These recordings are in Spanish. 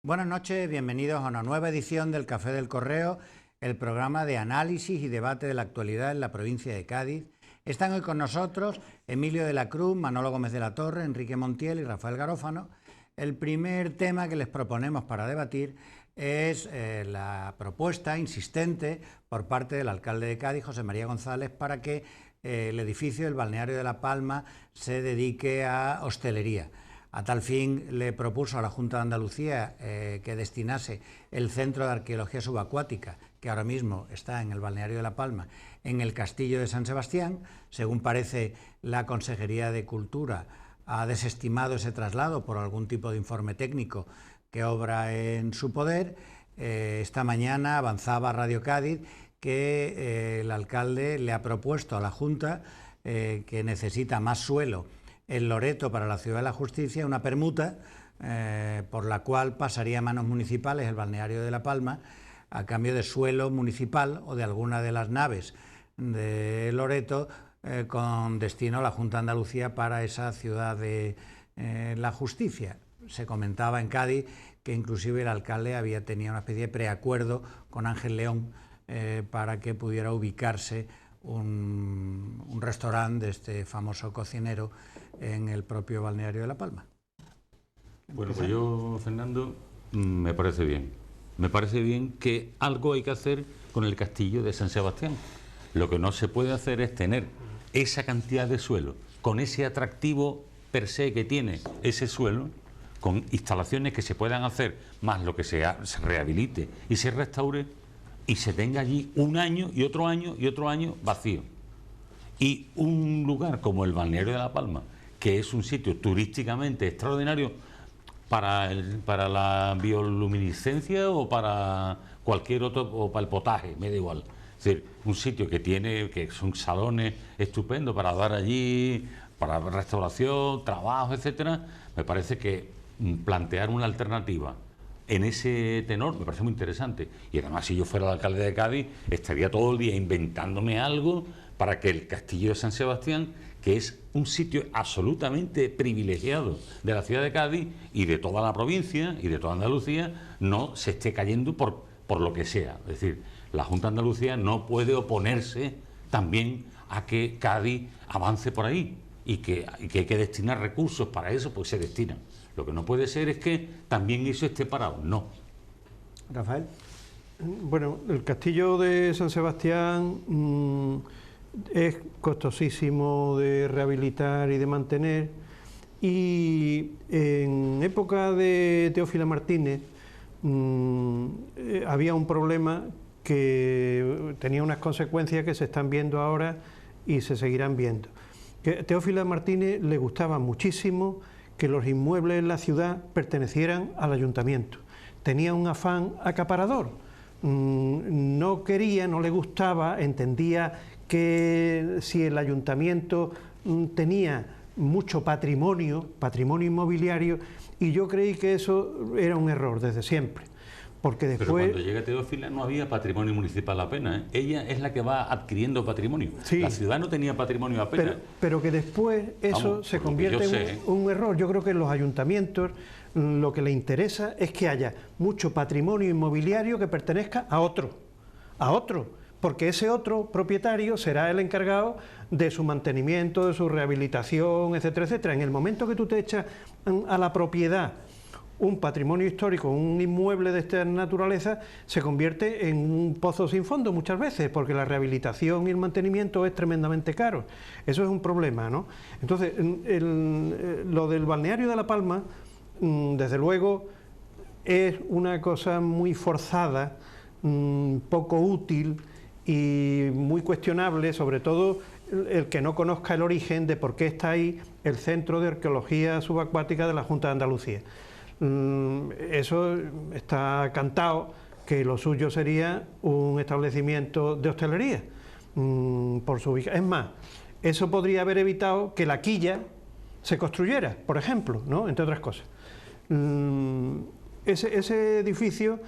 Buenas noches, bienvenidos a una nueva edición del Café del Correo, el programa de análisis y debate de la actualidad en la provincia de Cádiz. Están hoy con nosotros Emilio de la Cruz, Manolo Gómez de la Torre, Enrique Montiel y Rafael Garófano. El primer tema que les proponemos para debatir es la propuesta insistente por parte del alcalde de Cádiz, José María González, para que el edificio del balneario de La Palma se dedique a hostelería. A tal fin le propuso a la Junta de Andalucía que destinase el Centro de Arqueología Subacuática, que ahora mismo está en el balneario de La Palma, en el Castillo de San Sebastián. Según parece, la Consejería de Cultura ha desestimado ese traslado por algún tipo de informe técnico que obra en su poder. Esta mañana avanzaba Radio Cádiz que el alcalde le ha propuesto a la Junta que necesita más suelo en Loreto para la Ciudad de la Justicia, una permuta por la cual pasaría a manos municipales el balneario de La Palma a cambio de suelo municipal o de alguna de las naves de Loreto con destino a la Junta de Andalucía para esa Ciudad de la Justicia. Se comentaba en Cádiz que inclusive el alcalde había tenido una especie de preacuerdo con Ángel León para que pudiera ubicarse un restaurante de este famoso cocinero en el propio balneario de La Palma. Bueno, pues yo, Fernando, me parece bien. Me parece bien que algo hay que hacer con el castillo de San Sebastián. Lo que no se puede hacer es tener esa cantidad de suelo, con ese atractivo per se que tiene ese suelo, con instalaciones que se puedan hacer, más lo que se rehabilite y se restaure, y se tenga allí un año y otro año y otro año vacío. Y un lugar como el balneario de La Palma, que es un sitio turísticamente extraordinario para la bioluminiscencia o para cualquier otro, o para el potaje, me da igual. Es decir, un sitio que son salones estupendos para dar allí, para restauración, trabajo, etcétera. Me parece que plantear una alternativa en ese tenor me parece muy interesante. Y además, si yo fuera el alcalde de Cádiz, estaría todo el día inventándome algo para que el Castillo de San Sebastián, que es un sitio absolutamente privilegiado de la ciudad de Cádiz y de toda la provincia y de toda Andalucía, no se esté cayendo por lo que sea. Es decir, la Junta de Andalucía no puede oponerse también a que Cádiz avance por ahí y que hay que destinar recursos para eso, pues se destinan. Lo que no puede ser es que también eso esté parado, no. Rafael. Bueno, el castillo de San Sebastián es costosísimo de rehabilitar y de mantener, y en época de Teófila Martínez había un problema que tenía unas consecuencias que se están viendo ahora y se seguirán viendo. Que a Teófila Martínez le gustaba muchísimo que los inmuebles en la ciudad pertenecieran al ayuntamiento. Tenía un afán acaparador. No quería, no le gustaba, entendía que si el ayuntamiento tenía mucho patrimonio inmobiliario, y yo creí que eso era un error desde siempre. Porque después... Pero cuando llega Teófila no había patrimonio municipal apenas, ¿eh? Ella es la que va adquiriendo patrimonio. Sí. La ciudad no tenía patrimonio apenas. Pero que después eso se convierte en un error. Yo creo que en los ayuntamientos lo que le interesa es que haya mucho patrimonio inmobiliario que pertenezca a otro, porque ese otro propietario será el encargado de su mantenimiento, de su rehabilitación, etcétera, etcétera. En el momento que tú te echas a la propiedad un patrimonio histórico, un inmueble de esta naturaleza, se convierte en un pozo sin fondo muchas veces, porque la rehabilitación y el mantenimiento es tremendamente caro. Eso es un problema, ¿no? Entonces, lo del balneario de La Palma, desde luego, es una cosa muy forzada, poco útil y muy cuestionable, sobre todo el que no conozca el origen de por qué está ahí el Centro de Arqueología Subacuática de la Junta de Andalucía. Eso está cantado, que lo suyo sería un establecimiento de hostelería por su ubicación. Es más, eso podría haber evitado que la quilla se construyera, por ejemplo, ¿no? Entre otras cosas. Ese edificio,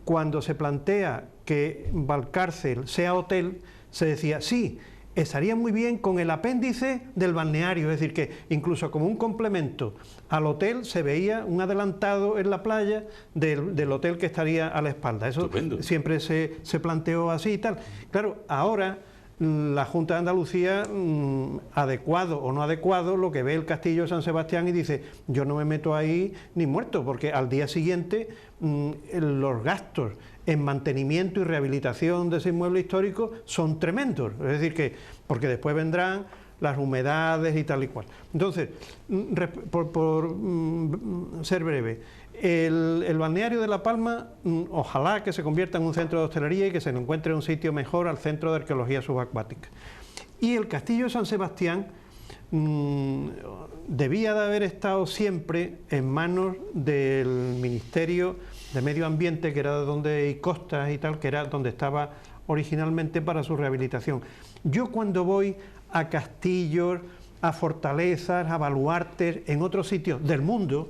cuando se plantea que Valcárcel sea hotel, se decía, sí, estaría muy bien con el apéndice del balneario, es decir, que incluso como un complemento al hotel se veía un adelantado en la playa del hotel que estaría a la espalda. Eso Estupendo. siempre se planteó así y tal. Claro, ahora la Junta de Andalucía, adecuado o no adecuado, lo que ve el Castillo de San Sebastián y dice, yo no me meto ahí ni muerto, porque al día siguiente los gastos en mantenimiento y rehabilitación de ese inmueble histórico son tremendos, es decir que, porque después vendrán las humedades y tal y cual. Entonces, por ser breve, el balneario de La Palma, ojalá que se convierta en un centro de hostelería y que se le encuentre un sitio mejor al Centro de Arqueología Subacuática. Y el Castillo de San Sebastián debía de haber estado siempre en manos del Ministerio de Medio Ambiente, que era donde, y Costas y tal, que era donde estaba originalmente para su rehabilitación. Yo cuando voy a castillos, a fortalezas, a baluartes, en otros sitios del mundo,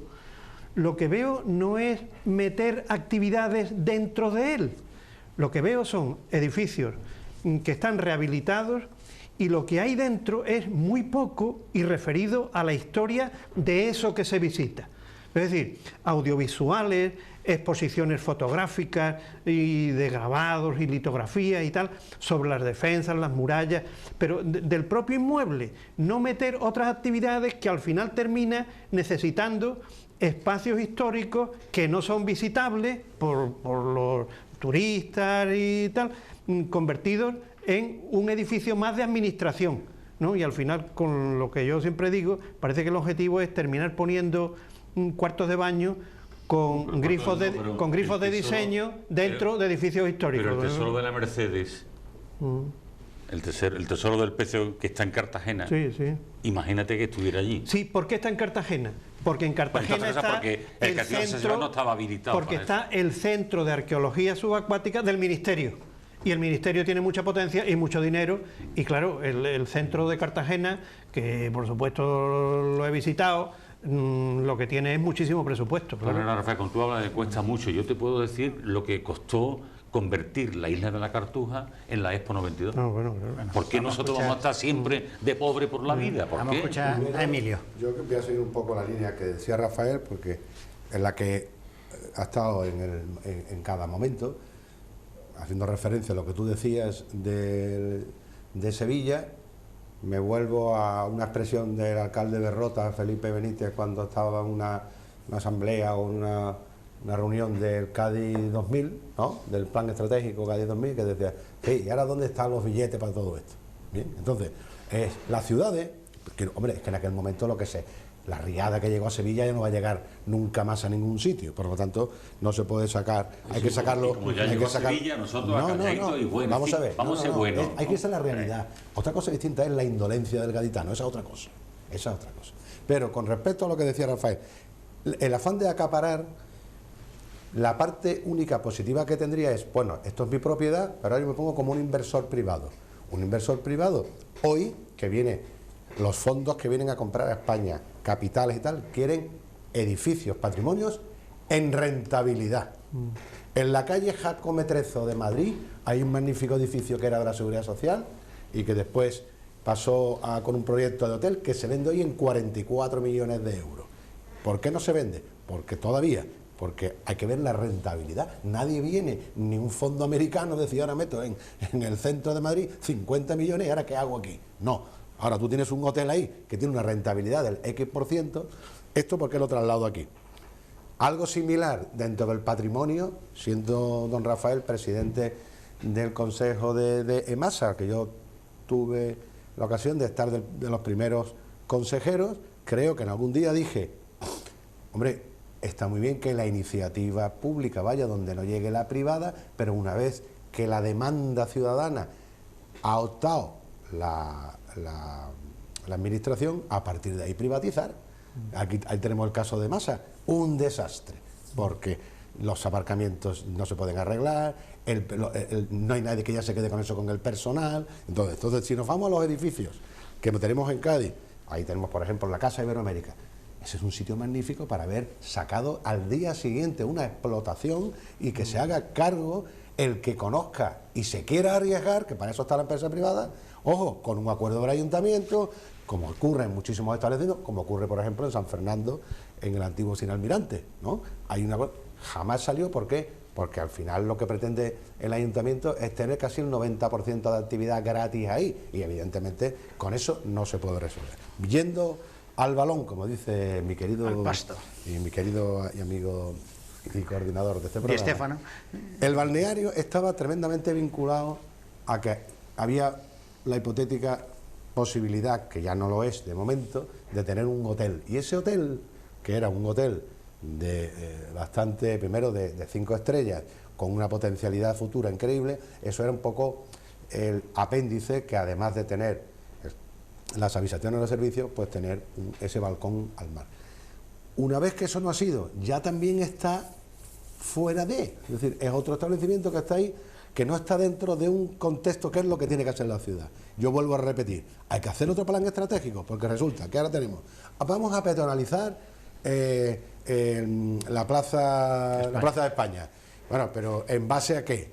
lo que veo no es meter actividades dentro de él. Lo que veo son edificios que están rehabilitados y lo que hay dentro es muy poco y referido a la historia de eso que se visita. Es decir, audiovisuales, exposiciones fotográficas y de grabados y litografías y tal, sobre las defensas, las murallas, pero del propio inmueble, no meter otras actividades que al final termina necesitando espacios históricos que no son visitables por los turistas y tal, convertidos en un edificio más de administración, ¿no? Y al final, con lo que yo siempre digo, parece que el objetivo es terminar poniendo cuartos de baño con grifos de diseño dentro de edificios históricos. Pero el tesoro de la Mercedes, el tesoro del pecio que está en Cartagena, sí, sí. Imagínate que estuviera allí. Sí, ¿por qué está en Cartagena? Porque en Cartagena está porque el Castillo de San Sebastián no estaba habilitado. Porque está el Centro de Arqueología Subacuática del Ministerio. Y el Ministerio tiene mucha potencia y mucho dinero. Y claro, el centro de Cartagena, que por supuesto lo he visitado, lo que tiene es muchísimo presupuesto. Claro, Rafael, cuando tú hablas de cuesta mucho, yo te puedo decir lo que costó convertir la isla de la Cartuja en la Expo 92. No, bueno, claro. ¿Por qué nosotros vamos a estar siempre de pobre por la vida? ¿Por Vamos qué? a escuchar a Emilio. Yo voy a seguir un poco la línea que decía Rafael, porque es la que ha estado en cada momento, haciendo referencia a lo que tú decías de Sevilla. Me vuelvo a una expresión del alcalde de Rota, Felipe Benítez, cuando estaba en una asamblea o una reunión del Cádiz 2000, ¿no? Del plan estratégico Cádiz 2000, que decía, sí, ¿y ahora dónde están los billetes para todo esto? Bien, entonces, las ciudades, porque, hombre, es que en aquel momento lo que sé, la riada que llegó a Sevilla ya no va a llegar nunca más a ningún sitio, por lo tanto no se puede sacar, hay que sacarlo. Como ya llegó a Sevilla, nosotros no, y bueno, vamos a ver, vamos a ser buenos. hay que irse a la realidad. Otra cosa distinta es la indolencia del gaditano, esa es otra cosa, Pero con respecto a lo que decía Rafael, el afán de acaparar, la parte única positiva que tendría es, bueno, esto es mi propiedad, pero ahora yo me pongo como un inversor privado. Un inversor privado, hoy, que viene, los fondos que vienen a comprar a España, capitales y tal, quieren edificios, patrimonios en rentabilidad. En la calle Jacome Trezo de Madrid hay un magnífico edificio que era de la Seguridad Social y que después pasó con un proyecto de hotel que se vende hoy en 44 millones de euros. ¿Por qué no se vende? Porque hay que ver la rentabilidad. Nadie viene, ni un fondo americano decía, ahora meto en el centro de Madrid 50 millones y ahora ¿qué hago aquí? No. Ahora tú tienes un hotel ahí que tiene una rentabilidad del X%, ¿esto por qué lo traslado aquí? Algo similar dentro del patrimonio, siendo don Rafael presidente del Consejo de EMASA, que yo tuve la ocasión de estar de los primeros consejeros, creo que en algún día dije, hombre, está muy bien que la iniciativa pública vaya donde no llegue la privada, pero una vez que la demanda ciudadana ha optado la administración, a partir de ahí privatizar. Ahí tenemos el caso de Masa, un desastre, porque los aparcamientos no se pueden arreglar, no hay nadie que ya se quede con eso, con el personal. Entonces, si nos vamos a los edificios que tenemos en Cádiz, ahí tenemos, por ejemplo, la Casa Iberoamérica. Ese es un sitio magnífico para haber sacado al día siguiente una explotación y que se haga cargo el que conozca y se quiera arriesgar, que para eso está la empresa privada, Ojo, con un acuerdo del ayuntamiento, como ocurre en muchísimos establecimientos, como ocurre, por ejemplo, en San Fernando, en el antiguo Sin Almirante, ¿no? Hay una cosa, jamás salió, ¿por qué? Porque al final lo que pretende el ayuntamiento es tener casi el 90% de actividad gratis ahí, y evidentemente con eso no se puede resolver. Yendo al balón, como dice mi querido y amigo y coordinador de este programa, Estefano, el balneario estaba tremendamente vinculado a que había la hipotética posibilidad, que ya no lo es de momento, de tener un hotel. Y ese hotel, que era un hotel de bastante, primero de 5 estrellas, con una potencialidad futura increíble, eso era un poco el apéndice que, además de tener las habitaciones de los servicios, pues tener ese balcón al mar. Una vez que eso no ha sido, ya también está fuera de, es decir, es otro establecimiento que está ahí, que no está dentro de un contexto que es lo que tiene que hacer la ciudad. Yo vuelvo a repetir, hay que hacer otro plan estratégico, porque resulta que ahora tenemos, vamos a peatonalizar la plaza de España. Bueno, pero ¿en base a qué?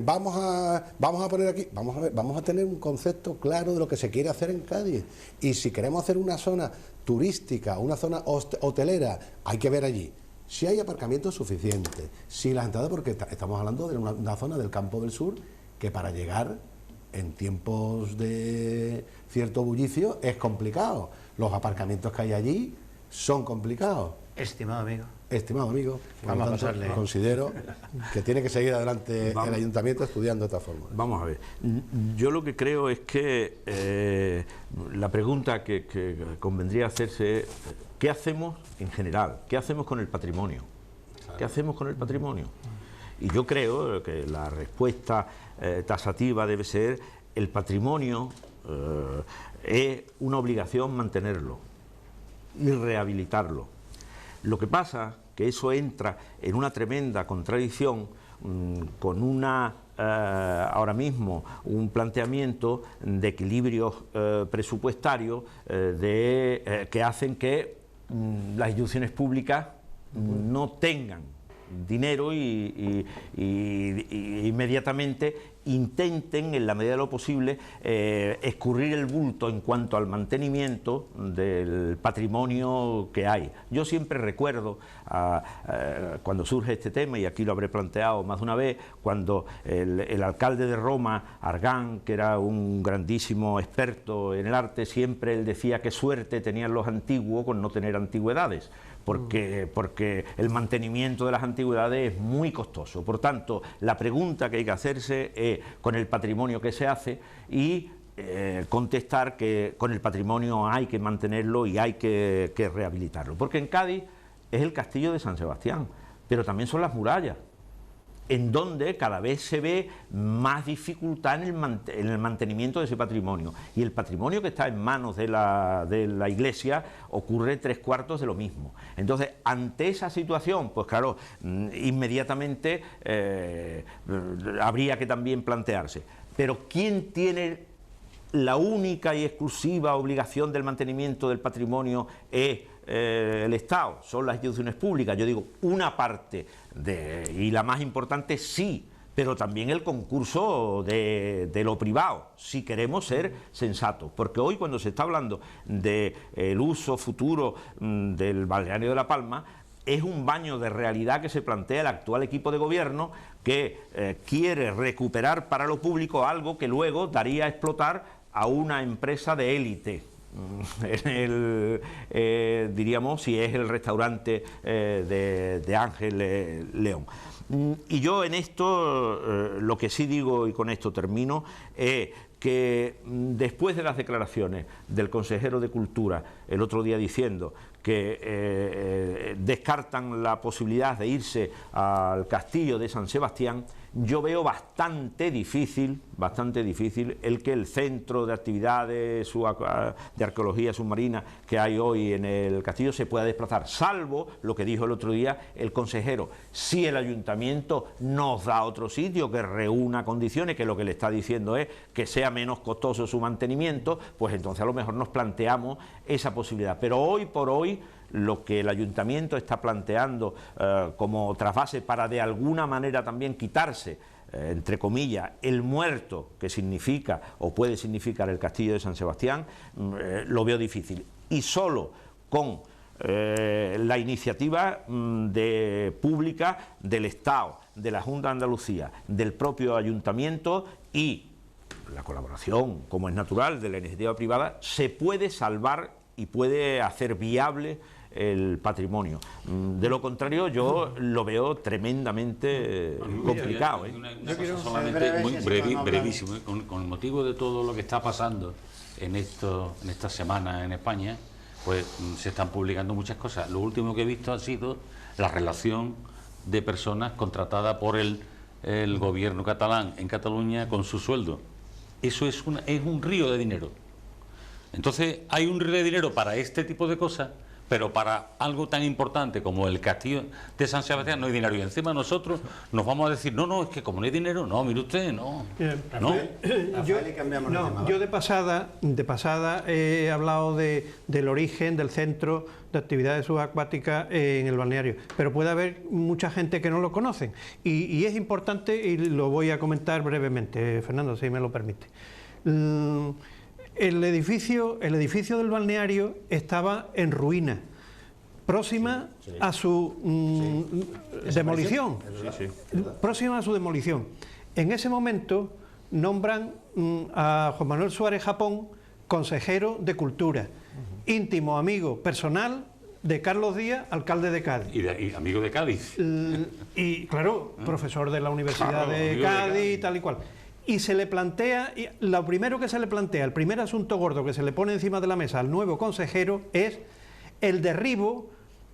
Vamos a poner aquí, vamos a tener un concepto claro de lo que se quiere hacer en Cádiz. Y si queremos hacer una zona turística, una zona hotelera, hay que ver allí si hay aparcamientos suficientes, si las entradas, porque estamos hablando de una zona del Campo del Sur que para llegar en tiempos de cierto bullicio es complicado. Los aparcamientos que hay allí son complicados. estimado amigo, por lo tanto, considero que tiene que seguir adelante el ayuntamiento estudiando esta fórmula. Vamos a ver, yo lo que creo es que la pregunta que convendría hacerse es ¿qué hacemos en general? ¿Qué hacemos con el patrimonio? ¿Qué hacemos con el patrimonio? Y yo creo que la respuesta taxativa debe ser: el patrimonio es una obligación mantenerlo y rehabilitarlo. Lo que pasa que eso entra en una tremenda contradicción con ahora mismo un planteamiento de equilibrios presupuestarios que hacen que las instituciones públicas no tengan dinero y inmediatamente intenten, en la medida de lo posible, escurrir el bulto en cuanto al mantenimiento del patrimonio que hay. Yo siempre recuerdo cuando surge este tema, y aquí lo habré planteado más de una vez, cuando el alcalde de Roma, Argan, que era un grandísimo experto en el arte, siempre él decía qué suerte tenían los antiguos con no tener antigüedades, porque el mantenimiento de las antigüedades es muy costoso. Por tanto, la pregunta que hay que hacerse es con el patrimonio que se hace y contestar que con el patrimonio hay que mantenerlo y hay que rehabilitarlo. Porque en Cádiz es el castillo de San Sebastián, pero también son las murallas, en donde cada vez se ve más dificultad en el mantenimiento de ese patrimonio. Y el patrimonio que está en manos de la Iglesia ocurre 3/4 de lo mismo. Entonces, ante esa situación, pues claro, inmediatamente habría que también plantearse, pero ¿quién tiene la única y exclusiva obligación del mantenimiento del patrimonio? Es el Estado, son las instituciones públicas. Yo digo, una parte y la más importante sí, pero también el concurso de lo privado, si queremos ser sensatos, porque hoy, cuando se está hablando del uso futuro del balneario de La Palma, es un baño de realidad que se plantea el actual equipo de gobierno, que quiere recuperar para lo público algo que luego daría a explotar a una empresa de élite. Diríamos, si es el restaurante de Ángel León. Y yo en esto, lo que sí digo, y con esto termino, es que después de las declaraciones del consejero de Cultura el otro día diciendo que descartan la posibilidad de irse al castillo de San Sebastián, yo veo bastante difícil el que el centro de actividades de arqueología submarina que hay hoy en el castillo se pueda desplazar, salvo lo que dijo el otro día el consejero: si el ayuntamiento nos da otro sitio que reúna condiciones, que lo que le está diciendo es que sea menos costoso su mantenimiento, pues entonces a lo mejor nos planteamos esa posibilidad. Pero hoy por hoy hoy lo que el ayuntamiento está planteando como trasvase para de alguna manera también quitarse, entre comillas, el muerto que significa o puede significar el castillo de San Sebastián, lo veo difícil. Y solo con la iniciativa pública del Estado, de la Junta de Andalucía, del propio ayuntamiento y la colaboración, como es natural, de la iniciativa privada, se puede salvar y puede hacer viable el patrimonio. De lo contrario, yo lo veo tremendamente complicado. Una cosa solamente muy brevísimo, con el motivo de todo lo que está pasando en esta semana en España, pues se están publicando muchas cosas. Lo último que he visto ha sido la relación de personas contratadas por el gobierno catalán en Cataluña con su sueldo. Eso es un río de dinero. Entonces hay un río de dinero para este tipo de cosas, pero para algo tan importante como el castillo de San Sebastián no hay dinero. Y encima nosotros nos vamos a decir, no, es que como no hay dinero, no, mire usted, no. Yo de pasada he hablado del origen del centro de actividades subacuáticas en el balneario, pero puede haber mucha gente que no lo conocen. Y es importante, y lo voy a comentar brevemente, Fernando, si me lo permite. El edificio del balneario estaba en ruina, próxima a su demolición. Próxima a su demolición. En ese momento nombran a Juan Manuel Suárez Japón consejero de Cultura, íntimo amigo personal de Carlos Díaz, alcalde de Cádiz. Y amigo de Cádiz. Y claro, profesor de la Universidad de Cádiz y tal y cual. Y se le plantea, lo primero que se le plantea, el primer asunto gordo que se le pone encima de la mesa al nuevo consejero es el derribo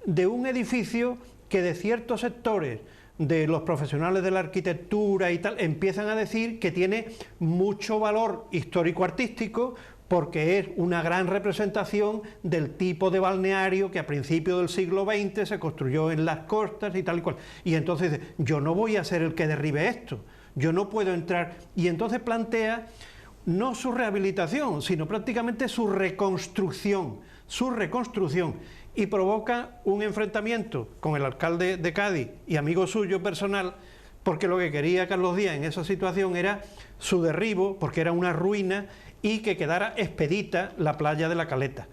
de un edificio que de ciertos sectores de los profesionales de la arquitectura y tal empiezan a decir que tiene mucho valor histórico-artístico porque es una gran representación del tipo de balneario que a principios del siglo XX se construyó en las costas y tal y cual. Y entonces yo no voy a ser el que derribe esto. Yo no puedo entrar, y entonces plantea no su rehabilitación, sino prácticamente su reconstrucción, y provoca un enfrentamiento con el alcalde de Cádiz y amigo suyo personal, porque lo que quería Carlos Díaz en esa situación era su derribo, porque era una ruina, y que quedara expedita la playa de la Caleta.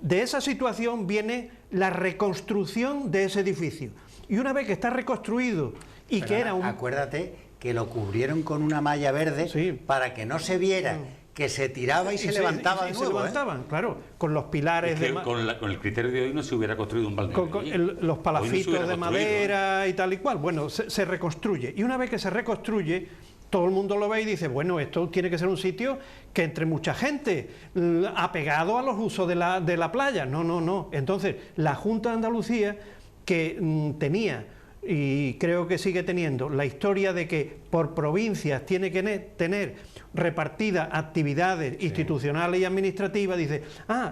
De esa situación viene la reconstrucción de ese edificio, y una vez que está reconstruido y que era un... Acuérdate que lo cubrieron con una malla verde para que no se viera que se tiraba y se levantaba de nuevo. Se levantaban, claro, con los pilares de madera. Con el criterio de hoy no se hubiera construido un balneario. Con los palafitos de madera y tal y cual. Bueno, se reconstruye. Y una vez que se reconstruye, todo el mundo lo ve y dice, bueno, esto tiene que ser un sitio que entre mucha gente, apegado a los usos de la playa. No. Entonces, la Junta de Andalucía, que tenía... y creo que sigue teniendo la historia de que por provincias tiene que tener repartidas actividades institucionales y administrativas, dice,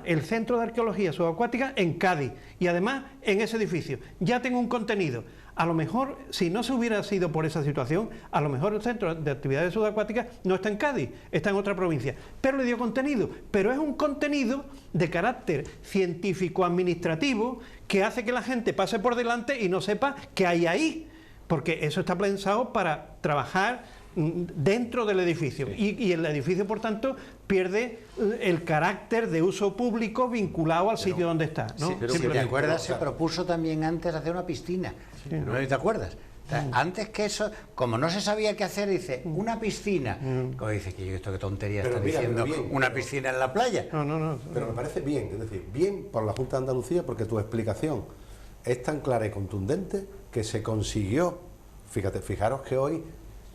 el Centro de Arqueología Subacuática en Cádiz y además en ese edificio, ya tengo un contenido. A lo mejor, si no se hubiera sido por esa situación, a lo mejor el Centro de Actividades Subacuáticas no está en Cádiz, está en otra provincia, pero le dio contenido, pero es un contenido de carácter científico-administrativo que hace que la gente pase por delante y no sepa qué hay ahí, porque eso está pensado para trabajar dentro del edificio y el edificio, por tanto, pierde el carácter de uso público vinculado al sitio donde está, ¿no? Sí, pero si te acuerdas, se propuso también antes hacer una piscina, ¿no te acuerdas? O sea, antes que eso, como no se sabía qué hacer, dice, una piscina. Como dice, que esto qué tontería está diciendo, una piscina en la playa. No. Pero me parece bien, es decir, bien por la Junta de Andalucía, porque tu explicación es tan clara y contundente que se consiguió. Fijaros que hoy,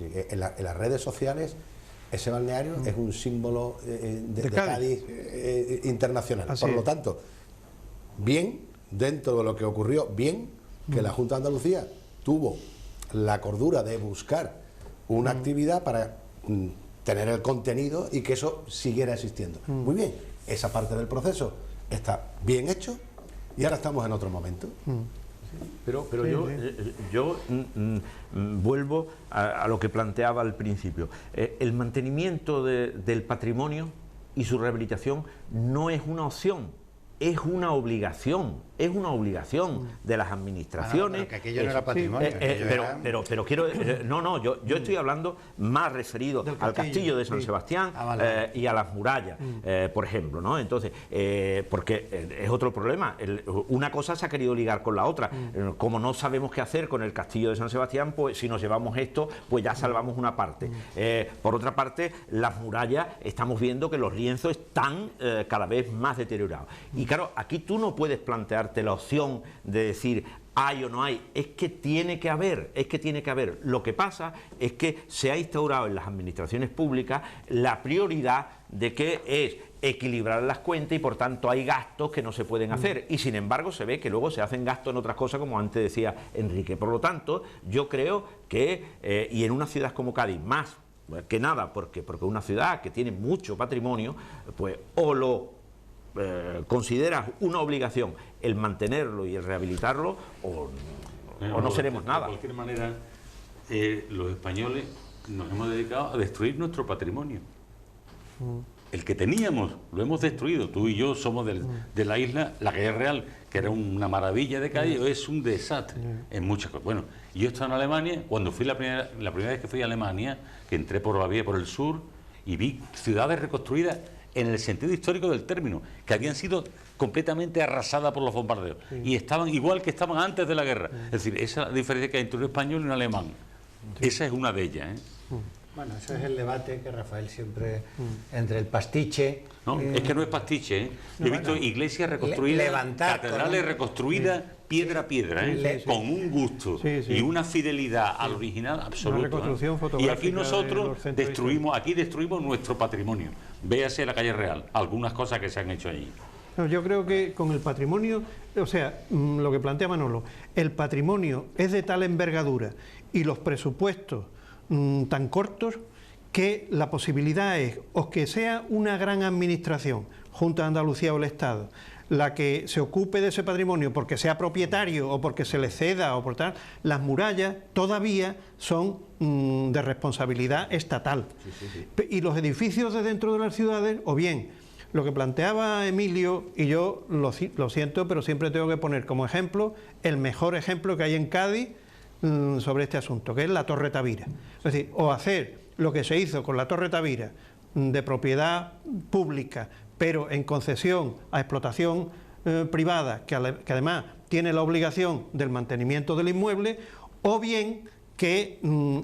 en las redes sociales, ese balneario es un símbolo de Cádiz internacional. Por lo tanto, bien, dentro de lo que ocurrió, bien que la Junta de Andalucía tuvo la cordura de buscar una actividad para tener el contenido y que eso siguiera existiendo. Muy bien, esa parte del proceso está bien hecho y ahora estamos en otro momento. Pero yo vuelvo a lo que planteaba al principio. El mantenimiento del patrimonio y su rehabilitación no es una opción es una obligación de las administraciones. Pero que aquello no era patrimonio. Pero quiero... yo estoy hablando más referido al castillo de San Sebastián y a las murallas, por ejemplo, ¿no? Entonces, porque es otro problema. Una cosa se ha querido ligar con la otra. Como no sabemos qué hacer con el castillo de San Sebastián, pues si nos llevamos esto, pues ya salvamos una parte. Por otra parte, las murallas, estamos viendo que los lienzos están cada vez más deteriorados. Y claro, aquí tú no puedes plantearte la opción de decir hay o no hay, es que tiene que haber. Lo que pasa es que se ha instaurado en las administraciones públicas la prioridad de que es equilibrar las cuentas y por tanto hay gastos que no se pueden hacer, y sin embargo se ve que luego se hacen gastos en otras cosas, como antes decía Enrique. Por lo tanto, yo creo que, y en una ciudad como Cádiz, más que nada porque una ciudad que tiene mucho patrimonio, pues o lo consideras una obligación el mantenerlo y el rehabilitarlo, o no seremos nada. De cualquier manera, los españoles nos hemos dedicado a destruir nuestro patrimonio. El que teníamos lo hemos destruido. Tú y yo somos de la isla, la Calle Real, que era una maravilla de Cádiz, es un desastre en muchas cosas. Bueno, yo he estado en Alemania, cuando fui la primera vez que fui a Alemania, que entré por la vía por el sur y vi ciudades reconstruidas en el sentido histórico del término, que habían sido completamente arrasadas por los bombardeos y estaban igual que estaban antes de la guerra. Es decir, esa es la diferencia que hay entre un español y un alemán. Esa es una de ellas. Bueno, ese es el debate que Rafael siempre entre el pastiche... No, es que no es pastiche, Yo he visto iglesias reconstruidas, catedrales reconstruidas piedra a piedra, con un gusto y una fidelidad al original absoluto. Reconstrucción y aquí nosotros destruimos nuestro patrimonio. Véase la Calle Real, algunas cosas que se han hecho allí. No, yo creo que con el patrimonio, o sea, lo que plantea Manolo, el patrimonio es de tal envergadura y los presupuestos tan cortos, que la posibilidad es o que sea una gran administración, Junta de Andalucía o el Estado, la que se ocupe de ese patrimonio porque sea propietario o porque se le ceda o por tal. Las murallas todavía son de responsabilidad estatal. Y los edificios de dentro de las ciudades, o bien lo que planteaba Emilio, y yo lo siento, pero siempre tengo que poner como ejemplo el mejor ejemplo que hay en Cádiz sobre este asunto, que es la Torre Tavira. Es decir, o hacer lo que se hizo con la Torre Tavira, de propiedad pública, pero en concesión a explotación privada, que además tiene la obligación del mantenimiento del inmueble, o bien que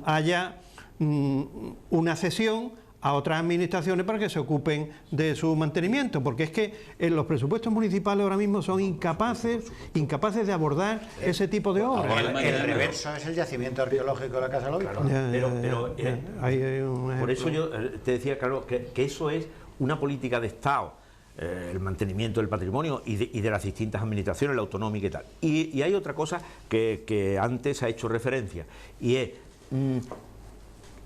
haya una cesión a otras administraciones para que se ocupen de su mantenimiento, porque es que los presupuestos municipales ahora mismo son incapaces de abordar ese tipo de obras. El reverso es el yacimiento arqueológico de la Casa del Obispo. Por eso yo te decía, Carlos, que eso es una política de Estado, el mantenimiento del patrimonio y de las distintas administraciones, la autonómica y tal. Y hay otra cosa que antes ha hecho referencia, y es...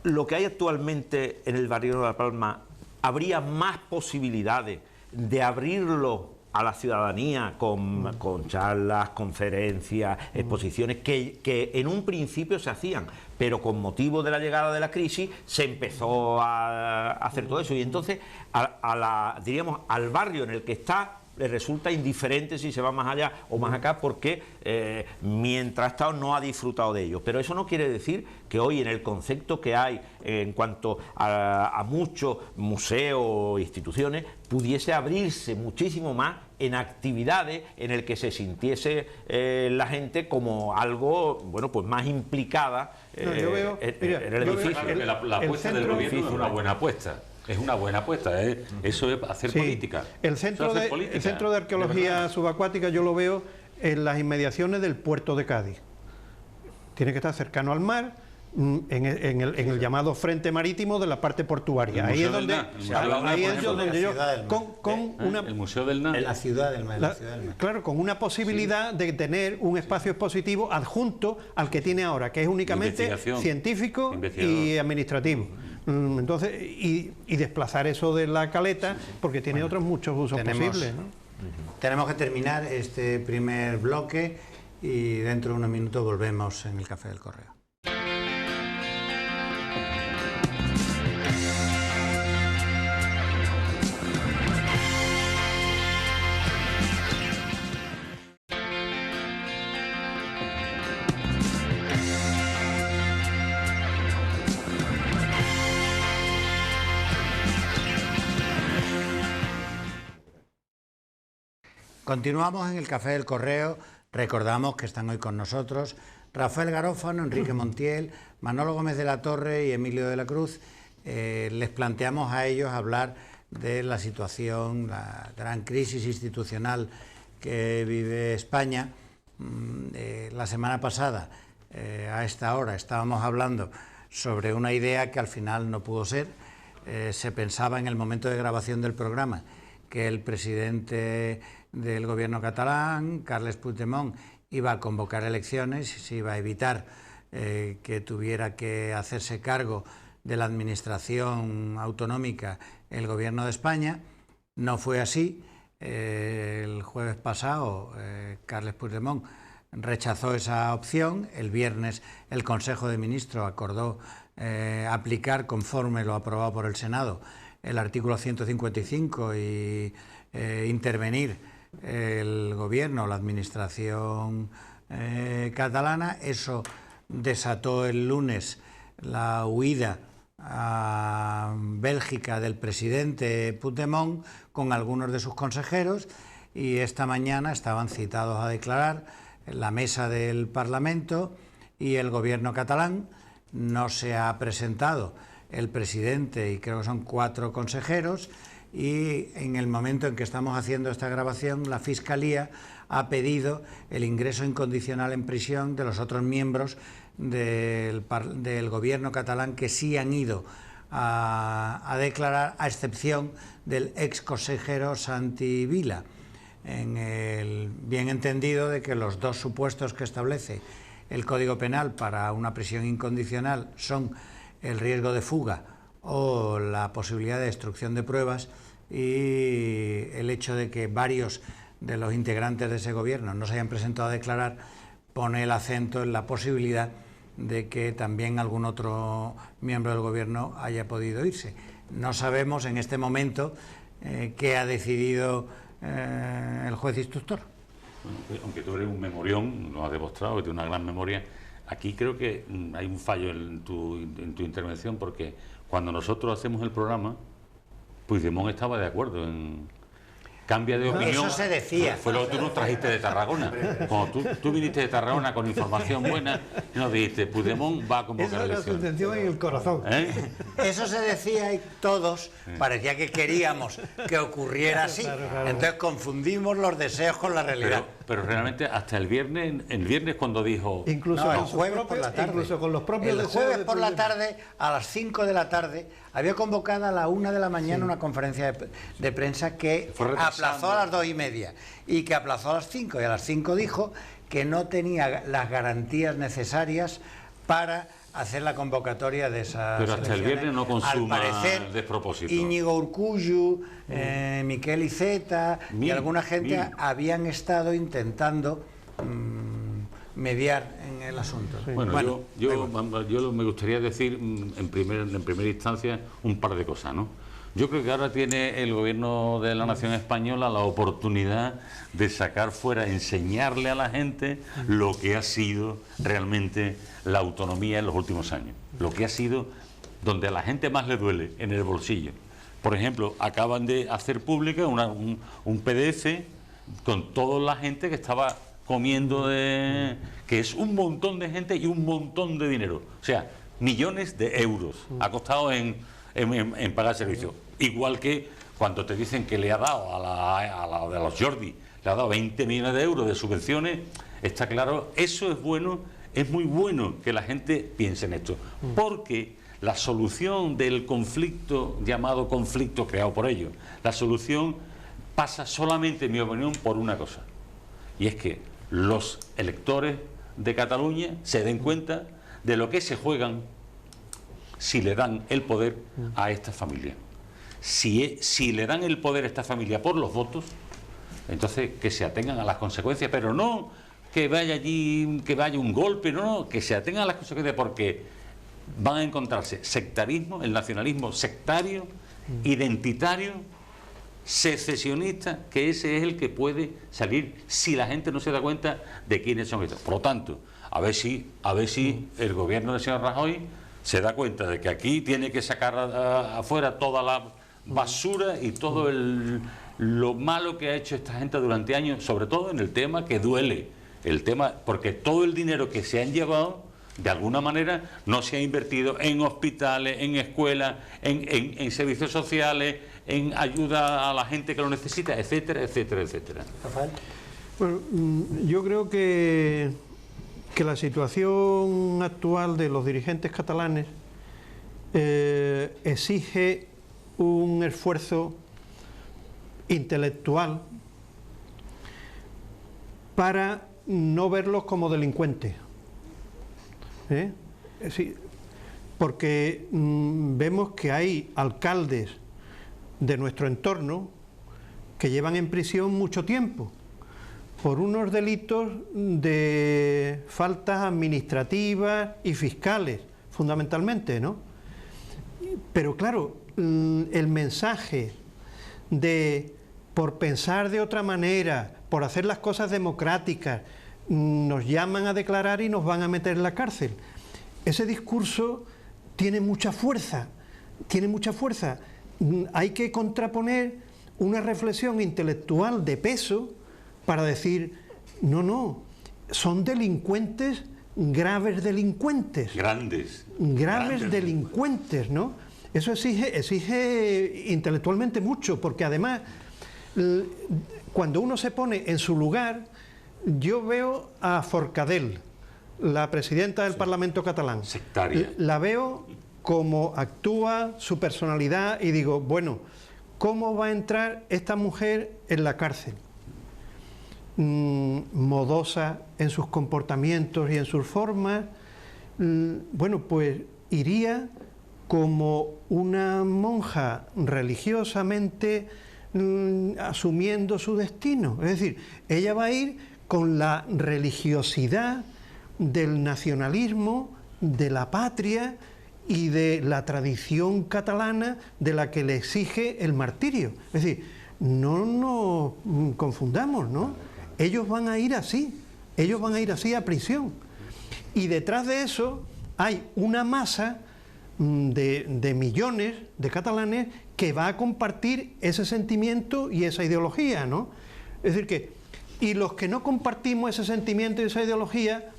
lo que hay actualmente en el barrio de La Palma, ¿habría más posibilidades de abrirlo a la ciudadanía con charlas, conferencias, exposiciones que en un principio se hacían, pero con motivo de la llegada de la crisis se empezó a hacer todo eso? Y entonces diríamos al barrio en el que está le resulta indiferente si se va más allá o más acá, porque mientras tanto no ha disfrutado de ello. Pero eso no quiere decir que hoy, en el concepto que hay en cuanto a muchos museos o instituciones, pudiese abrirse muchísimo más en actividades en el que se sintiese la gente como algo, bueno, pues más implicada en el edificio. La apuesta del gobierno es una buena apuesta. Es una buena apuesta, eso es hacer política. El centro de arqueología subacuática yo lo veo en las inmediaciones del puerto de Cádiz. Tiene que estar cercano al mar, en el llamado frente marítimo de la parte portuaria. Ahí es donde yo el Museo del Nado. La ciudad del mar. Claro, con una posibilidad de tener un espacio expositivo adjunto al que tiene ahora, que es únicamente científico y administrativo. Entonces, y desplazar eso de la caleta, porque tiene otros muchos usos posibles, ¿no? Tenemos que terminar este primer bloque y dentro de unos minutos volvemos en el Café del Correo. Continuamos en el Café del Correo. Recordamos que están hoy con nosotros Rafael Garófano, Enrique Montiel, Manolo Gómez de la Torre y Emilio de la Cruz. Les planteamos a ellos hablar de la situación, la gran crisis institucional que vive España. La semana pasada, a esta hora, estábamos hablando sobre una idea que al final no pudo ser. Se pensaba en el momento de grabación del programa que el presidente del gobierno catalán, Carles Puigdemont, iba a convocar elecciones y se iba a evitar que tuviera que hacerse cargo de la administración autonómica el gobierno de España. No fue así. El jueves pasado Carles Puigdemont rechazó esa opción. El viernes el Consejo de Ministros acordó aplicar, conforme lo aprobado por el Senado, el artículo 155 y intervenir el gobierno, la administración catalana. Eso desató el lunes la huida a Bélgica del presidente Puigdemont con algunos de sus consejeros, y esta mañana estaban citados a declarar en la mesa del Parlamento y el gobierno catalán. No se ha presentado el presidente y creo que son 4 consejeros, y en el momento en que estamos haciendo esta grabación la Fiscalía ha pedido el ingreso incondicional en prisión de los otros miembros del gobierno catalán que sí han ido a declarar, a excepción del ex consejero Santi Vila, en el bien entendido de que los 2 supuestos que establece el Código Penal para una prisión incondicional son el riesgo de fuga o la posibilidad de destrucción de pruebas, y el hecho de que varios de los integrantes de ese gobierno no se hayan presentado a declarar pone el acento en la posibilidad de que también algún otro miembro del gobierno haya podido irse. No sabemos en este momento qué ha decidido el juez instructor. Bueno, aunque tú eres un memorión, lo has demostrado, que tienes una gran memoria, aquí creo que hay un fallo en tu intervención, porque cuando nosotros hacemos el programa, Puigdemont estaba de acuerdo en... Cambia de opinión. Eso se decía. Fue lo que tú nos trajiste de Tarragona. Cuando tú viniste de Tarragona con información buena, nos dijiste, Puigdemont va a convocar elecciones. Esa era tu intención en el corazón. Eso se decía y todos parecía que queríamos que ocurriera así. Claro. Entonces confundimos los deseos con la realidad. Pero realmente hasta el viernes cuando dijo... Incluso el jueves por la tarde. Incluso con los propios el jueves por la tarde, a las 5 de la tarde, había convocada a la 1 de la mañana una conferencia de prensa que aplazó a las 2:30 y que aplazó a las 5, y a las 5 dijo que no tenía las garantías necesarias para hacer la convocatoria de esas Pero hasta elecciones. el viernes no consuma Al parecer, despropósito. Íñigo Urkullu, Miquel Iceta y alguna gente habían estado intentando mediar en el asunto. Sí. Bueno, yo me gustaría decir en primera instancia un par de cosas, ¿no? Yo creo que ahora tiene el gobierno de la nación española la oportunidad de sacar fuera, enseñarle a la gente lo que ha sido realmente la autonomía en los últimos años, lo que ha sido donde a la gente más le duele, en el bolsillo. Por ejemplo, acaban de hacer pública un PDF con toda la gente que estaba comiendo, que es un montón de gente y un montón de dinero, o sea, millones de euros ha costado en pagar servicios. Igual que cuando te dicen que le ha dado a la de los Jordi, le ha dado 20 millones de euros de subvenciones, está claro, eso es bueno, es muy bueno que la gente piense en esto, porque la solución del conflicto, llamado conflicto creado por ellos, la solución pasa solamente, en mi opinión, por una cosa, y es que los electores de Cataluña se den cuenta de lo que se juegan si le dan el poder a esta familia. Si le dan el poder a esta familia por los votos, entonces que se atengan a las consecuencias, pero no que vaya allí, que vaya un golpe, no, que se atengan a las consecuencias, porque van a encontrarse sectarismo, el nacionalismo sectario, identitario, secesionista, que ese es el que puede salir si la gente no se da cuenta de quiénes son estos. Por lo tanto, a ver si el gobierno del señor Rajoy se da cuenta de que aquí tiene que sacar afuera toda la basura y todo el lo malo que ha hecho esta gente durante años, sobre todo en el tema que duele, el tema, porque todo el dinero que se han llevado, de alguna manera, no se ha invertido en hospitales, en escuelas, en servicios sociales, en ayuda a la gente que lo necesita, etcétera, etcétera, etcétera. Rafael. Bueno, yo creo que la situación actual de los dirigentes catalanes exige un esfuerzo intelectual para no verlos como delincuentes. Sí, porque vemos que hay alcaldes de nuestro entorno que llevan en prisión mucho tiempo por unos delitos de faltas administrativas y fiscales, fundamentalmente, ¿no? Pero claro, el mensaje de por pensar de otra manera, por hacer las cosas democráticas, nos llaman a declarar y nos van a meter en la cárcel. Ese discurso tiene mucha fuerza, tiene mucha fuerza. Hay que contraponer una reflexión intelectual de peso para decir, no, son delincuentes, graves delincuentes. Graves delincuentes, ¿no? Eso exige intelectualmente mucho, porque además, cuando uno se pone en su lugar, yo veo a Forcadell, la presidenta del Parlamento catalán. Sectaria. La veo como actúa, su personalidad, y digo, bueno, ¿cómo va a entrar esta mujer en la cárcel? Modosa en sus comportamientos y en sus formas, bueno, pues iría como una monja religiosamente asumiendo su destino. Es decir, ella va a ir con la religiosidad del nacionalismo, de la patria y de la tradición catalana de la que le exige el martirio. Es decir, no nos confundamos, ¿no? Ellos van a ir así a prisión. Y detrás de eso hay una masa de millones de catalanes que va a compartir ese sentimiento y esa ideología, ¿no? Es decir que, y los que no compartimos ese sentimiento y esa ideología,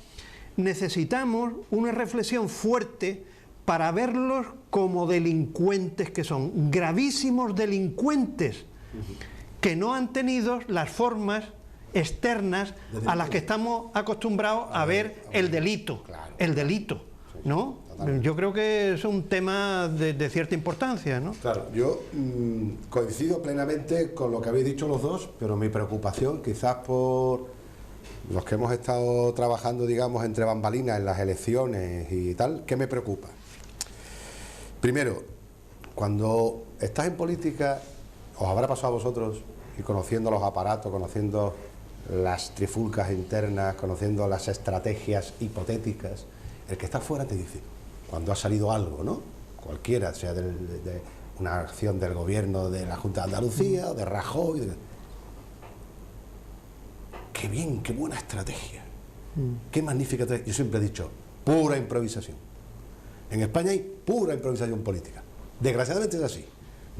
necesitamos una reflexión fuerte para verlos como delincuentes que son, gravísimos delincuentes, que no han tenido las formas externas a las que estamos acostumbrados a ver el delito, ¿no? Yo creo que es un tema de cierta importancia, ¿no? Claro, yo coincido plenamente con lo que habéis dicho los dos, pero mi preocupación, quizás por los que hemos estado trabajando, digamos, entre bambalinas en las elecciones y tal, ¿qué me preocupa? Primero, cuando estás en política, os habrá pasado a vosotros, y conociendo los aparatos, conociendo las trifulcas internas, conociendo las estrategias hipotéticas, el que está fuera te dice, cuando ha salido algo, ¿no? Cualquiera, sea de una acción del gobierno de la Junta de Andalucía o de Rajoy, qué bien, qué buena estrategia, qué magnífica estrategia. Yo siempre he dicho, pura improvisación. En España hay pura improvisación política. Desgraciadamente es así.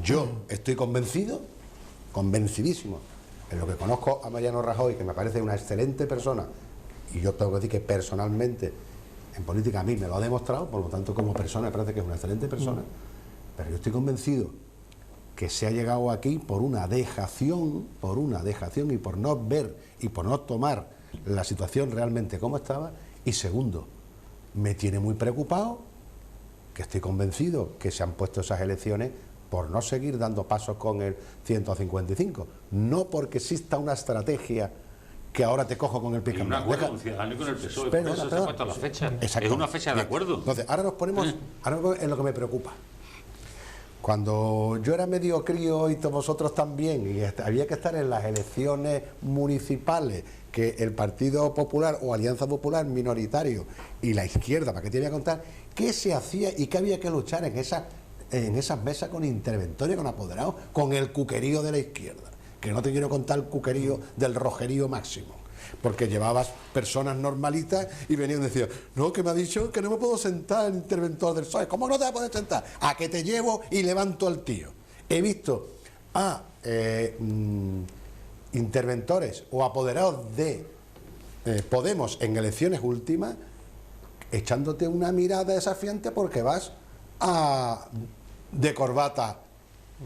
Yo estoy convencido, convencidísimo, en lo que conozco a Mariano Rajoy, que me parece una excelente persona, y yo tengo que decir que personalmente en política a mí me lo ha demostrado, por lo tanto como persona me parece que es una excelente persona, pero yo estoy convencido que se ha llegado aquí por una dejación y por no ver y por no tomar la situación realmente como estaba. Y segundo, me tiene muy preocupado, que estoy convencido que se han puesto esas elecciones por no seguir dando pasos con el 155, no porque exista una estrategia que ahora te cojo con el pie. Un acuerdo con Ciudadanos y con el PSOE, por eso se ha puesto la fecha. Es una fecha de acuerdo. Entonces, ahora nos ponemos en lo que me preocupa. Cuando yo era medio crío y vosotros también, y había que estar en las elecciones municipales, que el Partido Popular o Alianza Popular minoritario y la izquierda, ¿para qué te voy a contar? ¿Qué se hacía y qué había que luchar en esas mesas con interventores, con apoderados, con el cuquerío de la izquierda? Que no te quiero contar el cuquerío del rojerío máximo, porque llevabas personas normalitas y venían y decían, no, que me ha dicho que no me puedo sentar el interventor del PSOE. ¿Cómo no te vas a poder sentar? A que te llevo y levanto al tío. He visto a interventores o apoderados de Podemos en elecciones últimas, echándote una mirada desafiante porque vas de corbata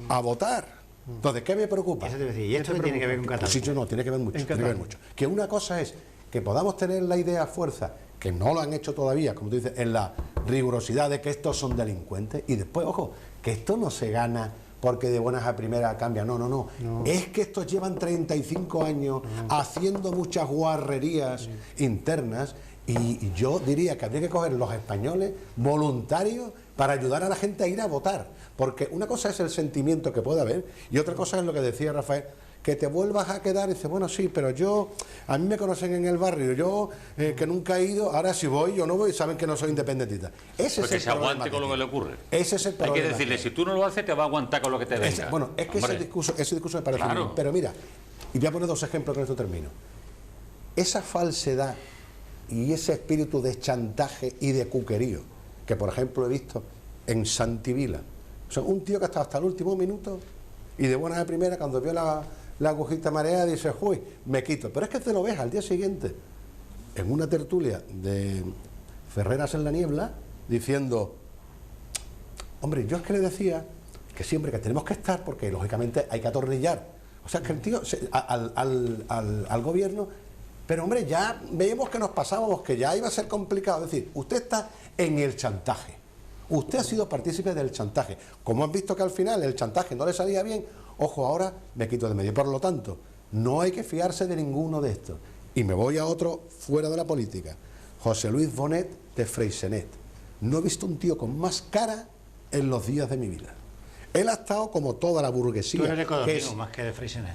a votar. Entonces, ¿qué me preocupa? Eso te decía, ¿y esto qué tiene que ver con Cataluña? Sí, no, tiene que ver mucho, tiene que ver mucho. Que una cosa es que podamos tener la idea a fuerza, que no lo han hecho todavía, como tú dices, en la rigurosidad de que estos son delincuentes, y después, ojo, que esto no se gana porque de buenas a primeras cambia, no. Es que estos llevan 35 años haciendo muchas guarrerías internas, y yo diría que habría que coger los españoles voluntarios para ayudar a la gente a ir a votar, porque una cosa es el sentimiento que puede haber y otra cosa es lo que decía Rafael, que te vuelvas a quedar y dices, bueno, sí, pero a mí me conocen en el barrio, yo que nunca he ido, ahora si voy, yo no voy, saben que no soy independentista. Ese porque es el se aguante con lo que le ocurre. Ese es el problema. Hay que decirle, si tú no lo haces, te va a aguantar con lo que te venga. Bueno, es que ese discurso me parece bien, pero mira, y voy a poner dos ejemplos, con esto termino. Esa falsedad y ese espíritu de chantaje y de cuquerío, que por ejemplo he visto en Santivila, o sea, un tío que ha estado hasta el último minuto y de buena de primera, cuando vio la agujita mareada, dice, uy, me quito. Pero es que te lo ves al día siguiente en una tertulia de Ferreras en la Niebla diciendo, hombre, yo es que le decía que siempre que tenemos que estar, porque lógicamente hay que atornillar, o sea, que el tío al gobierno, pero hombre, ya veíamos que nos pasábamos, que ya iba a ser complicado. Es decir, usted está en el chantaje, usted ha sido partícipe del chantaje. Como han visto que al final el chantaje no le salía bien, ojo, ahora me quito de medio. Por lo tanto, no hay que fiarse de ninguno de estos. Y me voy a otro fuera de la política. José Luis Bonet de Freixenet. No he visto un tío con más cara en los días de mi vida. Él ha estado como toda la burguesía. Tú eres de Codorniu más que de Freixenet,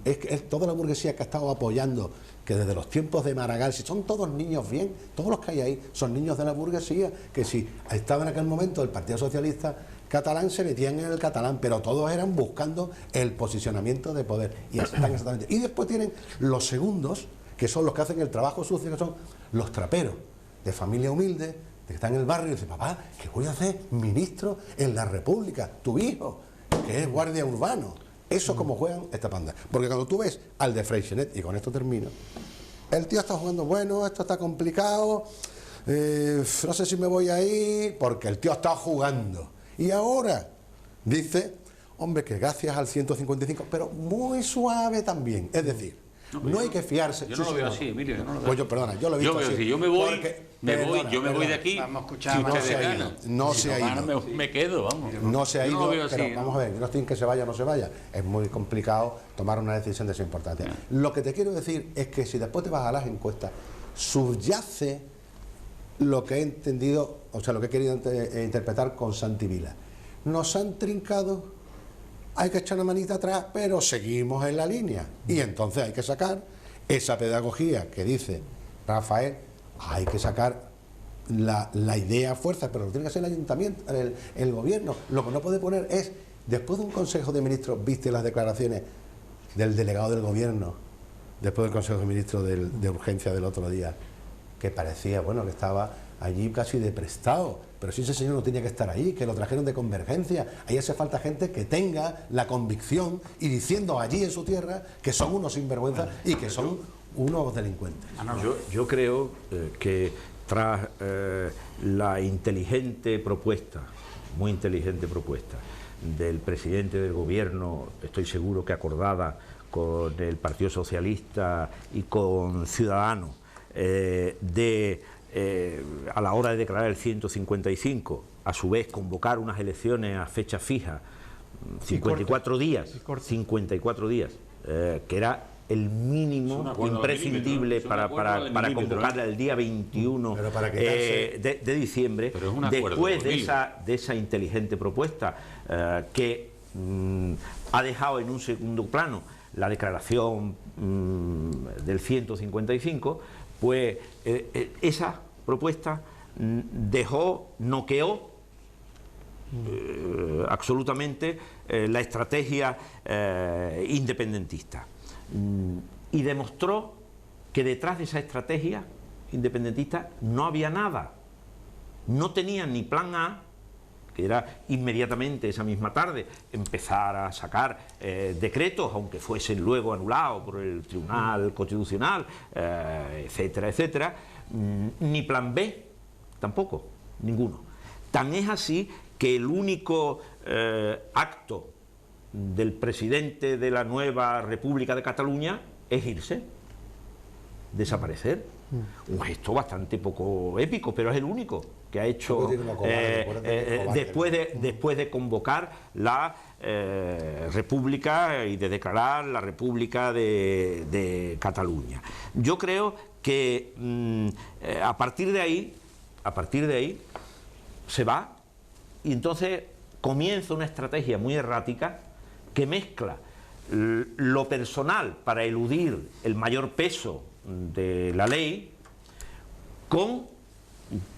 Es que es toda la burguesía que ha estado apoyando, que desde los tiempos de Maragall, si son todos niños bien, todos los que hay ahí son niños de la burguesía, que si estaba en aquel momento el Partido Socialista catalán se metían en el catalán, pero todos eran buscando el posicionamiento de poder. Y están exactamente. Y después tienen los segundos, que son los que hacen el trabajo sucio, que son los traperos, de familia humilde, de que están en el barrio y dicen, papá, ¿qué voy a hacer ministro en la República? Tu hijo, que es guardia urbano. Eso como juegan esta panda. Porque cuando tú ves al de Freixenet, y con esto termino, el tío está jugando, bueno, esto está complicado, no sé si me voy a ir, porque el tío está jugando. Y ahora dice, hombre, que gracias al 155, pero muy suave también. Es decir, no hay que fiarse. Yo no lo veo así, Emilio. Yo no lo veo. Pues yo, perdona, yo lo he visto así. Yo me voy, yo me voy de aquí. Vamos a escuchar no se ha ido. Me quedo, vamos. No se ha ido, pero así, vamos a ver, yo no estoy en que se vaya o no se vaya. Es muy complicado tomar una decisión de esa importancia. Lo que te quiero decir es que si después te vas a las encuestas, subyace lo que he entendido, o sea, lo que he querido interpretar con Santivila. Nos han trincado, hay que echar una manita atrás, pero seguimos en la línea. Y entonces hay que sacar esa pedagogía que dice Rafael, hay que sacar la idea a fuerza, pero lo tiene que hacer el ayuntamiento, el gobierno. Lo que no puede poner es, después de un Consejo de Ministros, viste las declaraciones del delegado del gobierno, después del Consejo de Ministros de urgencia del otro día, que parecía, bueno, que estaba allí casi de prestado, pero si ese señor no tenía que estar ahí, que lo trajeron de Convergencia. Ahí hace falta gente que tenga la convicción y diciendo allí en su tierra que son unos sinvergüenzas y que son unos delincuentes. Yo creo que tras la inteligente propuesta, muy inteligente propuesta, del presidente del gobierno, estoy seguro que acordada con el Partido Socialista y con Ciudadanos, a la hora de declarar el 155, a su vez convocar unas elecciones a fecha fija, 54 días, 54 días, que era el mínimo imprescindible para convocarla el día 21 de diciembre, después de esa inteligente propuesta que ha dejado en un segundo plano la declaración del 155, pues esa propuesta noqueó absolutamente la estrategia independentista y demostró que detrás de esa estrategia independentista no había nada, no tenían ni plan A que era inmediatamente esa misma tarde empezar a sacar decretos, aunque fuesen luego anulados por el Tribunal Constitucional, etcétera, etcétera. Ni plan B, tampoco, ninguno. Tan es así que el único acto del presidente de la nueva República de Cataluña es irse, desaparecer. Un gesto bastante poco épico, pero es el único que ha hecho después de convocar la República y de declarar la República de Cataluña. Yo creo que a partir de ahí se va, y entonces comienza una estrategia muy errática que mezcla lo personal para eludir el mayor peso de la ley con,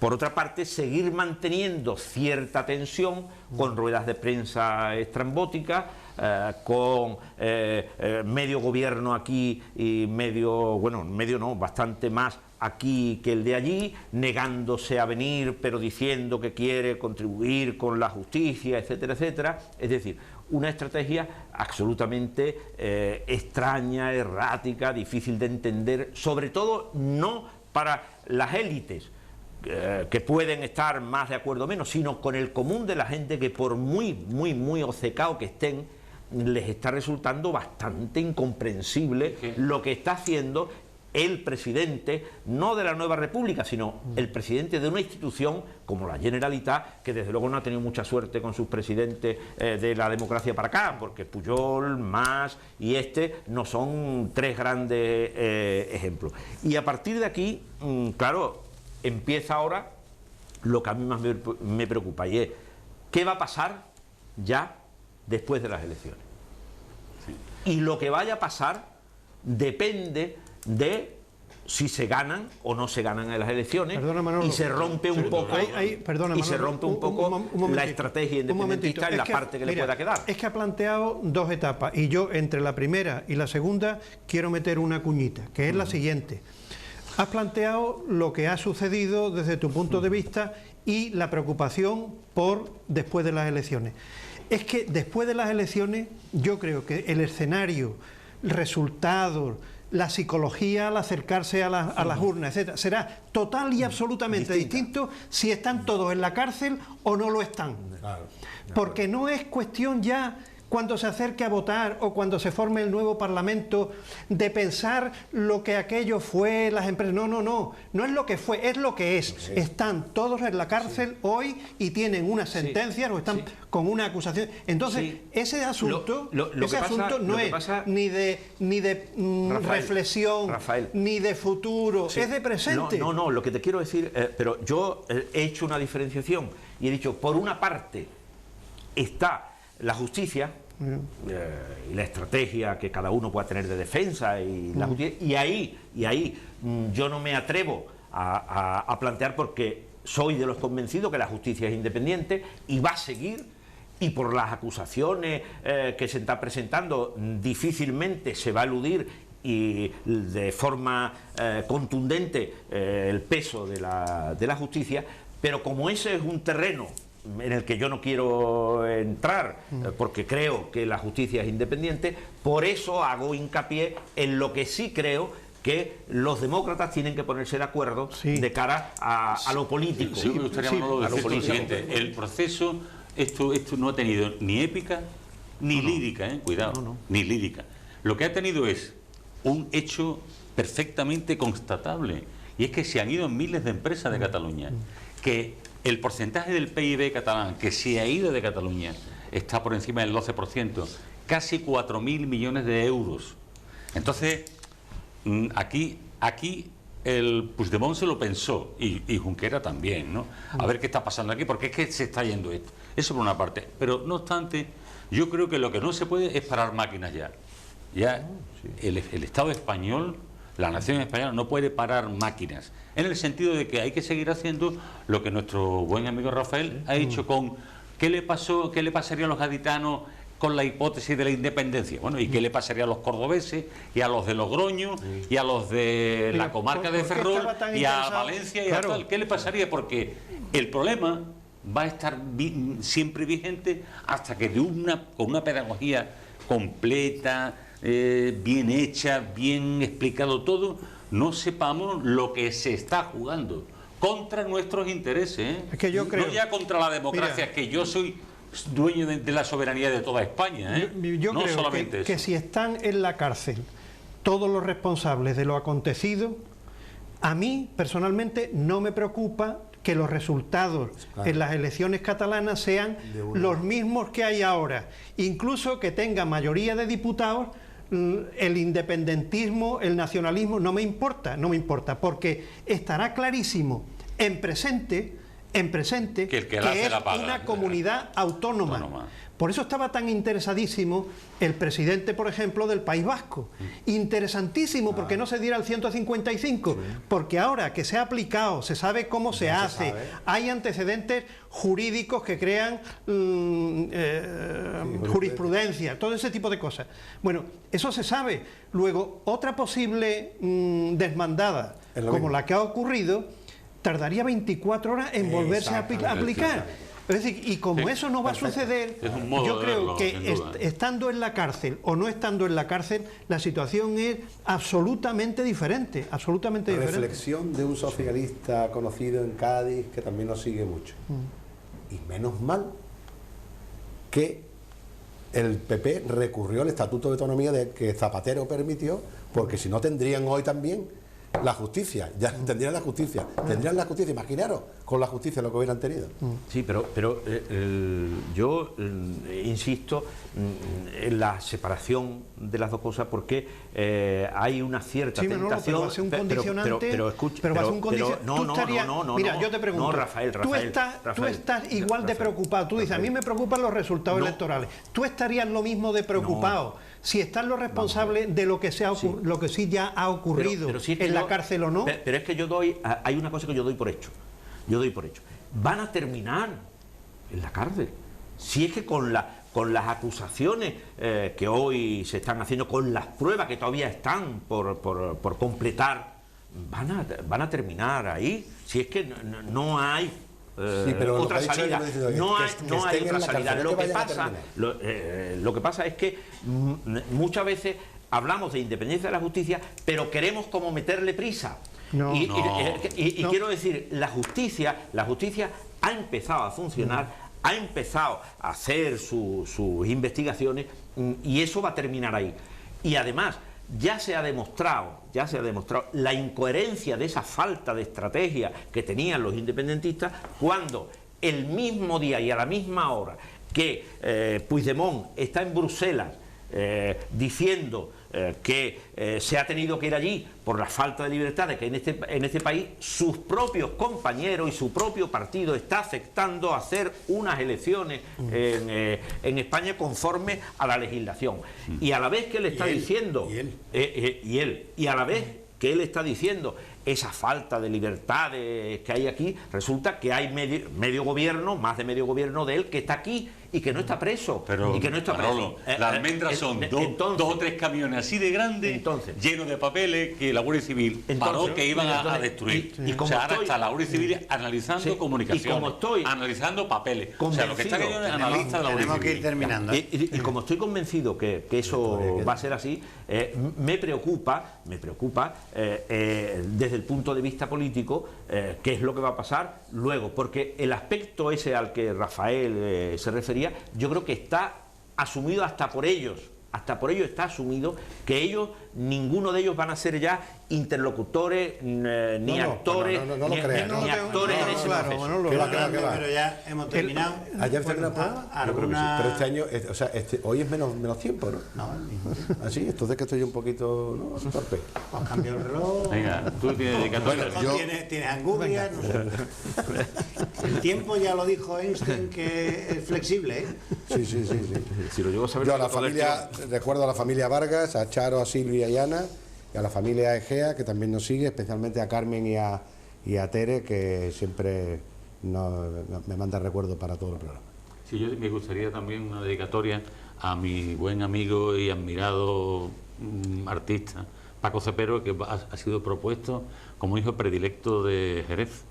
por otra parte, seguir manteniendo cierta tensión con ruedas de prensa estrambóticas, con medio gobierno aquí y medio, bueno, medio no, bastante más aquí que el de allí, negándose a venir, pero diciendo que quiere contribuir con la justicia, etcétera, etcétera. Es decir, una estrategia absolutamente extraña, errática, difícil de entender, sobre todo no para las élites, que pueden estar más de acuerdo o menos, sino con el común de la gente, que por muy obcecado que estén, les está resultando bastante incomprensible lo que está haciendo el presidente, no de la nueva república, sino el presidente de una institución como la Generalitat, que desde luego no ha tenido mucha suerte con sus presidentes de la democracia para acá, porque Pujol, Mas y este no son tres grandes ejemplos. Y a partir de aquí, claro, empieza ahora lo que a mí más me preocupa, y es ¿qué va a pasar ya después de las elecciones? Sí. Y lo que vaya a pasar depende de si se ganan o no se ganan en las elecciones. Perdona, Manolo, y se rompe un poco la estrategia independentista en la parte que le pueda quedar. Es que ha planteado dos etapas, y yo entre la primera y la segunda quiero meter una cuñita, que es la siguiente. Has planteado lo que ha sucedido desde tu punto de vista y la preocupación por después de las elecciones. Es que después de las elecciones yo creo que el escenario, resultados, la psicología al acercarse a las urnas, etcétera, será total y absolutamente distinto si están todos en la cárcel o no lo están. Claro, porque no es cuestión ya, cuando se acerque a votar o cuando se forme el nuevo Parlamento, de pensar lo que aquello fue, las empresas. No es lo que fue, es lo que es. Sí. Están todos en la cárcel hoy y tienen una sentencia o están con una acusación. Entonces, ese asunto, no es ni de reflexión, Rafael, ni de futuro, es de presente. No, lo que te quiero decir, pero yo he hecho una diferenciación y he dicho, por una parte está la justicia y la estrategia que cada uno pueda tener de defensa y la justicia, y ahí yo no me atrevo a plantear, porque soy de los convencidos que la justicia es independiente y va a seguir, y por las acusaciones que se están presentando difícilmente se va a eludir y de forma contundente el peso de la justicia, pero como ese es un terreno en el que yo no quiero entrar, porque creo que la justicia es independiente, por eso hago hincapié en lo que sí creo que los demócratas tienen que ponerse de acuerdo de cara a lo político. Sí, me gustaría decir lo siguiente: el proceso, esto no ha tenido ni épica ni lírica, cuidado, ni lírica. Lo que ha tenido es un hecho perfectamente constatable, y es que se han ido miles de empresas de Cataluña, que el porcentaje del PIB catalán que se ha ido de Cataluña está por encima del 12%, casi 4.000 millones de euros. Entonces, aquí el Puigdemont se lo pensó, y Junquera también, ¿no? A ver qué está pasando aquí, porque es que se está yendo esto. Eso por una parte. Pero, no obstante, yo creo que lo que no se puede es parar máquinas ya. Ya el Estado español, la nación española, no puede parar máquinas, en el sentido de que hay que seguir haciendo lo que nuestro buen amigo Rafael ha dicho con qué le pasaría a los gaditanos con la hipótesis de la independencia. Bueno, ¿y qué le pasaría a los cordobeses y a los de Logroño y a los de la comarca de Ferrol y a Valencia y a tal? ¿Qué le pasaría? Porque el problema va a estar siempre vigente hasta que con una pedagogía completa, bien hecha, bien explicado todo, no sepamos lo que se está jugando contra nuestros intereses, ¿eh? Es que yo creo, no ya contra la democracia, mira, que yo soy dueño de la soberanía de toda España, ¿eh? Yo no creo solamente que si están en la cárcel todos los responsables de lo acontecido, a mí personalmente no me preocupa que los resultados en las elecciones catalanas sean los mismos que hay ahora, incluso que tenga mayoría de diputados. El independentismo, el nacionalismo, no me importa, porque estará clarísimo en presente que es una comunidad autónoma. Por eso estaba tan interesadísimo el presidente, por ejemplo, del País Vasco. Interesantísimo, porque no se diera el 155, porque ahora que se ha aplicado, se sabe cómo se hace, hay antecedentes jurídicos que crean jurisprudencia, todo ese tipo de cosas. Bueno, eso se sabe. Luego, otra posible desmandada, como la que ha ocurrido, tardaría 24 horas en volverse a aplicar. Es decir, y como eso no va a suceder, yo creo que estando en la cárcel o no estando en la cárcel, la situación es absolutamente diferente, Reflexión de un socialista conocido en Cádiz que también nos sigue mucho. Y menos mal que el PP recurrió al Estatuto de Autonomía que Zapatero permitió, porque si no tendrían hoy también la justicia, ya tendrían la justicia, imaginaros con la justicia lo que hubieran tenido. Sí, pero yo insisto en la separación de las dos cosas, porque hay una cierta tentación. Pero va a ser un condicionante. Mira, yo te pregunto. No, Rafael. Tú estás igual de preocupado. Tú dices, a mí me preocupan los resultados electorales. ¿Tú estarías lo mismo de preocupado si están los responsables de lo que lo que sí ya ha ocurrido en la cárcel o no? Pero es que hay una cosa que yo doy por hecho. Van a terminar en la cárcel. Si es que con las acusaciones que hoy se están haciendo, con las pruebas que todavía están por completar, van a terminar ahí. Si es que no hay otra salida. No hay otra salida. Lo que pasa es que muchas veces hablamos de independencia de la justicia, pero queremos como meterle prisa. Quiero decir, la justicia ha empezado a funcionar, ha empezado a hacer sus investigaciones, y eso va a terminar ahí. Y además ya se ha demostrado la incoherencia de esa falta de estrategia que tenían los independentistas, cuando el mismo día y a la misma hora que Puigdemont está en Bruselas diciendo que se ha tenido que ir allí por la falta de libertades que en este país, sus propios compañeros y su propio partido está aceptando hacer unas elecciones en España conforme a la legislación. Y a la vez que él está diciendo, y a la vez que él está diciendo esa falta de libertades que hay aquí, resulta que hay medio gobierno, más de medio gobierno de él, que está aquí y que no está preso. Pero, y que no está preso. Las almendras son dos o tres camiones así de grandes, llenos de papeles, que la Guardia Civil paró que iban a destruir. Ahora está la Guardia Civil analizando comunicaciones, analizando papeles. O sea, lo que está cayendo es analista de la Guardia Civil. Tenemos que ir terminando. Y como estoy convencido que eso va a ser así, me preocupa desde el punto de vista político qué es lo que va a pasar luego, porque el aspecto ese al que Rafael se refería, yo creo que está asumido hasta por ellos está asumido que ellos, ninguno de ellos van a ser ya interlocutores ni actores ni actores en ese proceso. Pero ya hemos terminado. ¿Ayer terminado? Pero este año, o sea, hoy es menos tiempo, ¿no? No, así, entonces que estoy un poquito torpe. Has cambiado el reloj. Venga, tú tienes dedicatoria. Tienes angurrias, no sé. El tiempo ya lo dijo Einstein, que es flexible, ¿eh? Sí. Si lo llego a saber, yo a la familia, recuerdo a la familia Vargas, a Charo, a Silvia y a Ana, y a la familia Egea, que también nos sigue, especialmente a Carmen y a Tere, que siempre me manda recuerdos para todo el programa. Sí, yo me gustaría también una dedicatoria a mi buen amigo y admirado artista, Paco Cepero, que ha sido propuesto como hijo predilecto de Jerez.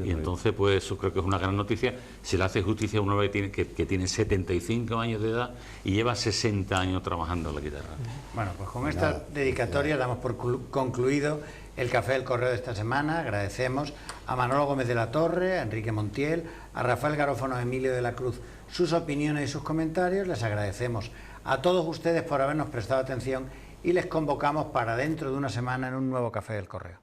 Y entonces, pues eso creo que es una gran noticia. Se le hace justicia a un hombre que tiene 75 años de edad y lleva 60 años trabajando la guitarra. Bueno, pues con esta dedicatoria damos por concluido el Café del Correo de esta semana. Agradecemos a Manolo Gómez de la Torre, a Enrique Montiel, a Rafael Garófono, a Emilio de la Cruz, sus opiniones y sus comentarios. Les agradecemos a todos ustedes por habernos prestado atención y les convocamos para dentro de una semana en un nuevo Café del Correo.